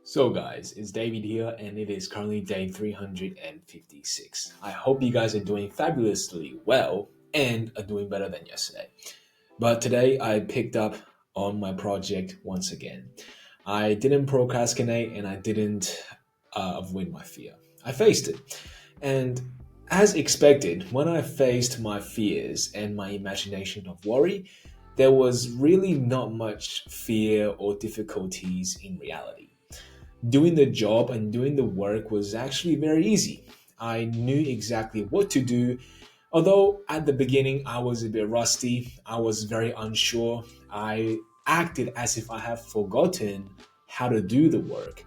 So, guys, it's David here, and it is currently day 356. I hope you guys are doing fabulously well and are doing better than yesterday. But today I picked up on my project once again. I didn't procrastinate and I didn't avoid my fear. I faced it. And as expected, when I faced my fears and my imagination of worry, there was really not much fear or difficulties in reality. Doing the job and doing the work was actually very easy. I knew exactly what to do. Although at the beginning I was a bit rusty, I was very unsure. I acted as if I have forgotten how to do the work.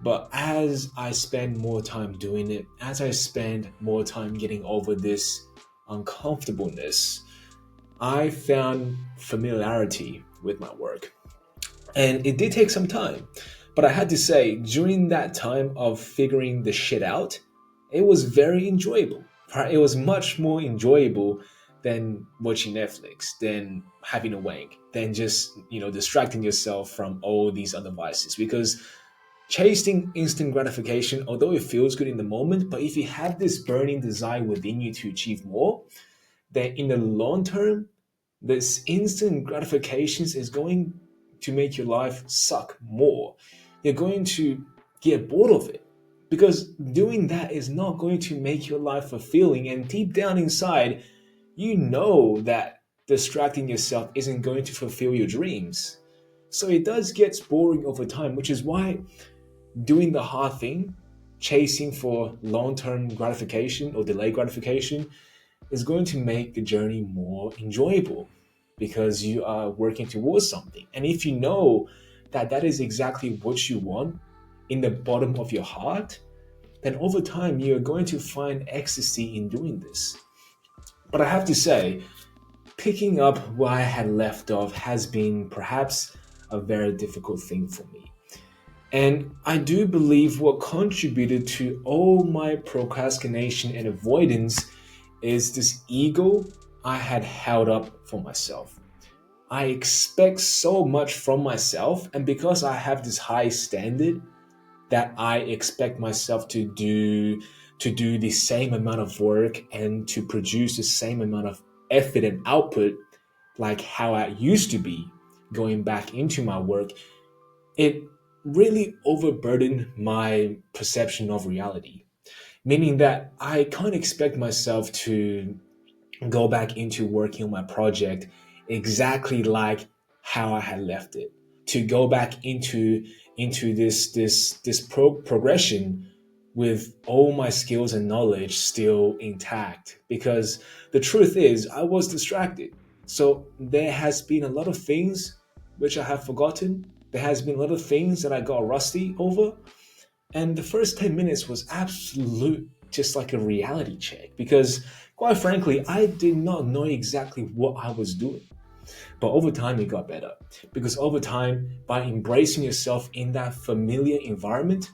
But as I spend more time doing it, as I spend more time getting over this uncomfortableness, I found familiarity with my work. And it did take some time. But I had to say, during that time of figuring the shit out, it was very enjoyable. Right? It was much more enjoyable than watching Netflix, than having a wank, than just, distracting yourself from all these other vices. Because chasing instant gratification, although it feels good in the moment, but if you have this burning desire within you to achieve more, then in the long term, this instant gratifications is going to make your life suck more. You're going to get bored of it because doing that is not going to make your life fulfilling. And deep down inside, you know that distracting yourself isn't going to fulfill your dreams. So it does get boring over time, which is why doing the hard thing, chasing for long term gratification or delayed gratification, is going to make the journey more enjoyable because you are working towards something. And if you know that that is exactly what you want in the bottom of your heart, then over time you're going to find ecstasy in doing this. But I have to say, picking up where I had left off has been perhaps a very difficult thing for me. And I do believe what contributed to all my procrastination and avoidance is this ego I had held up for myself. I expect so much from myself, and because I have this high standard that I expect myself to do the same amount of work and to produce the same amount of effort and output like how I used to be going back into my work, it really overburdened my perception of reality. Meaning that I can't expect myself to go back into working on my project exactly like how I had left it. To go back into this progression with all my skills and knowledge still intact. Because the truth is, I was distracted. So there has been a lot of things which I have forgotten. There has been a lot of things that I got rusty over. And the first 10 minutes was absolute, just like a reality check. Because quite frankly, I did not know exactly what I was doing. But over time, it got better. Because over time, by embracing yourself in that familiar environment,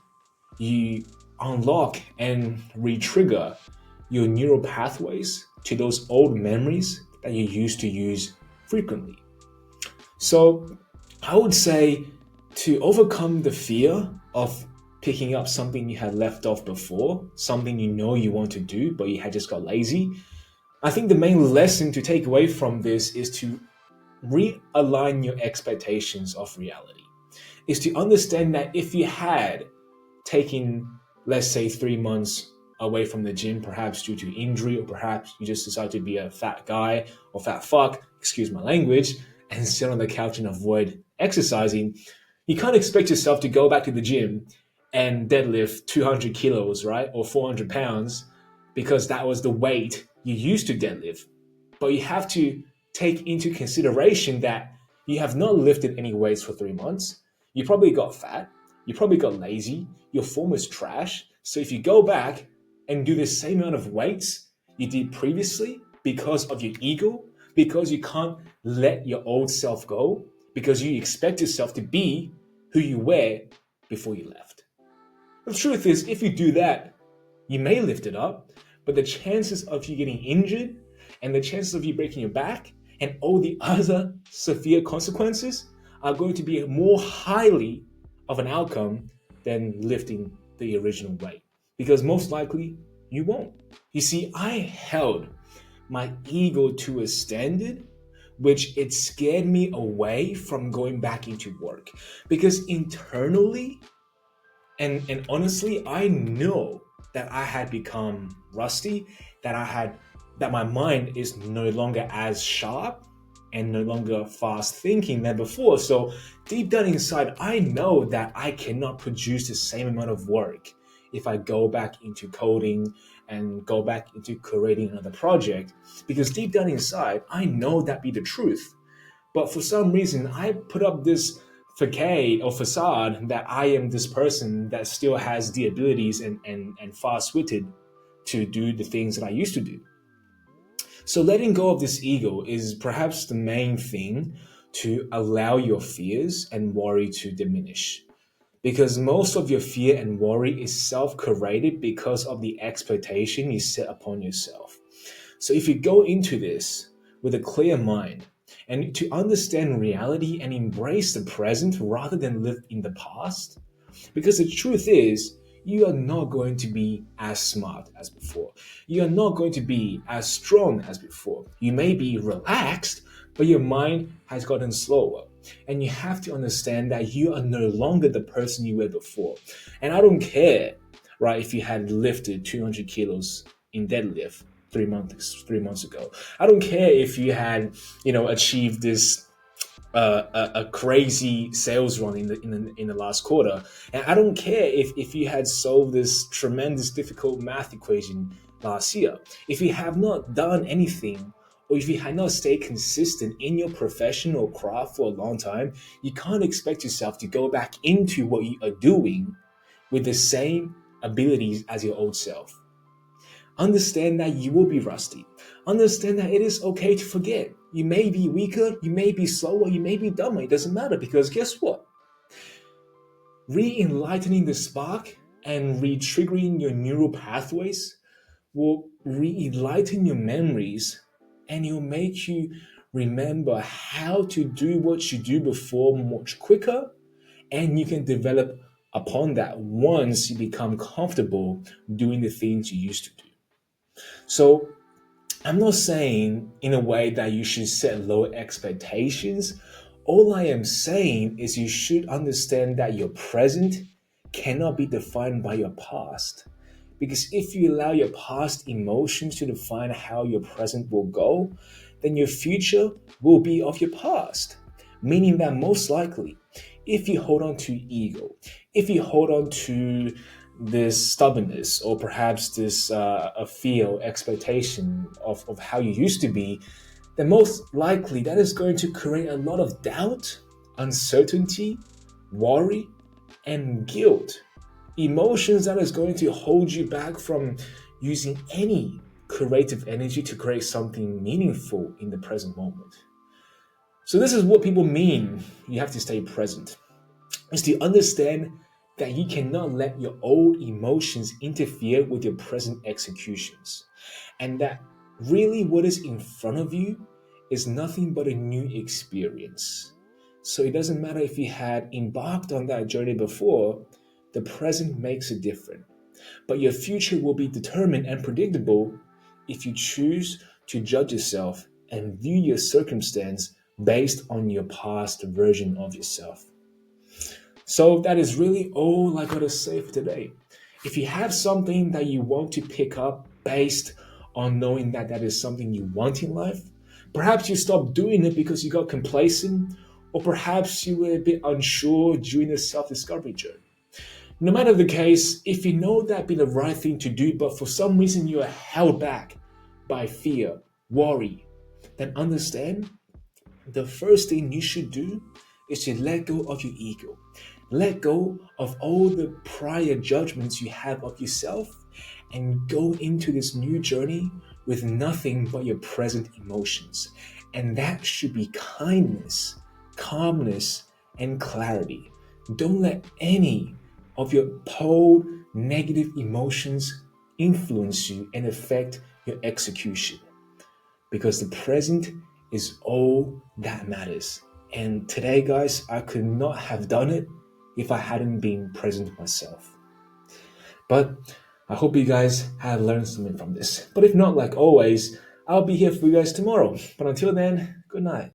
you unlock and re-trigger your neural pathways to those old memories that you used to use frequently. So I would say to overcome the fear of picking up something you had left off before, something you know you want to do, but you had just got lazy, I think the main lesson to take away from this is to realign your expectations of reality. Is to understand that if you had taken, let's say, 3 months away from the gym, perhaps due to injury, or perhaps you just decide to be a fat guy or fat fuck, excuse my language, and sit on the couch and avoid exercising, you can't expect yourself to go back to the gym and deadlift 200 kilos, right? Or 400 pounds, because that was the weight you used to deadlift. But you have to take into consideration that you have not lifted any weights for 3 months. You probably got fat. You probably got lazy. Your form is trash. So if you go back and do the same amount of weights you did previously because of your ego, because you can't let your old self go, because you expect yourself to be who you were before you left. The truth is, if you do that, you may lift it up, but the chances of you getting injured and the chances of you breaking your back and all the other severe consequences are going to be more highly of an outcome than lifting the original weight, because most likely you won't. You see, I held my ego to a standard which it scared me away from going back into work, because internally and honestly, I know that I had become rusty, that my mind is no longer as sharp and no longer fast thinking than before. So deep down inside, I know that I cannot produce the same amount of work if I go back into coding and go back into creating another project, because deep down inside, I know that be the truth. But for some reason, I put up this facade or facade that I am this person that still has the abilities and fast witted to do the things that I used to do. So letting go of this ego is perhaps the main thing to allow your fears and worry to diminish. Because most of your fear and worry is self created because of the expectation you set upon yourself. So if you go into this with a clear mind and to understand reality and embrace the present rather than live in the past, because the truth is, you are not going to be as smart as before. You are not going to be as strong as before. You may be relaxed, but your mind has gotten slower. And you have to understand that you are no longer the person you were before. And I don't care, right, if you had lifted 200 kilos in deadlift 3 months ago. I don't care if you had, achieved this a crazy sales run in the last quarter, and I don't care if you had solved this tremendous difficult math equation last year. If you have not done anything, or if you had not stayed consistent in your profession or craft for a long time, you can't expect yourself to go back into what you are doing with the same abilities as your old self. Understand that you will be rusty. Understand that it is okay to forget. You may be weaker, you may be slower, you may be dumber. It doesn't matter, because guess what? Re-enlightening the spark and re-triggering your neural pathways will re-enlighten your memories, and it'll make you remember how to do what you do before much quicker, and you can develop upon that once you become comfortable doing the things you used to do. So I'm not saying in a way that you should set low expectations. All I am saying is you should understand that your present cannot be defined by your past. Because if you allow your past emotions to define how your present will go, then your future will be of your past. Meaning that most likely, if you hold on to ego, if you hold on to this stubbornness, or perhaps this a fear or expectation of how you used to be, then most likely that is going to create a lot of doubt, uncertainty, worry, and guilt. Emotions that is going to hold you back from using any creative energy to create something meaningful in the present moment. So this is what people mean you have to stay present. Is to understand that you cannot let your old emotions interfere with your present executions. And that really what is in front of you is nothing but a new experience. So it doesn't matter if you had embarked on that journey before, the present makes it different. But your future will be determined and predictable if you choose to judge yourself and view your circumstance based on your past version of yourself. So that is really all I gotta say for today. If you have something that you want to pick up based on knowing that that is something you want in life, perhaps you stopped doing it because you got complacent, or perhaps you were a bit unsure during the self-discovery journey. No matter the case, if you know that be the right thing to do, but for some reason you are held back by fear, worry, then understand the first thing you should do is to let go of your ego. Let go of all the prior judgments you have of yourself and go into this new journey with nothing but your present emotions. And that should be kindness, calmness, and clarity. Don't let any of your old negative emotions influence you and affect your execution, because the present is all that matters. And today, guys, I could not have done it if I hadn't been present myself. But I hope you guys have learned something from this. But if not, like always, I'll be here for you guys tomorrow. But until then, good night.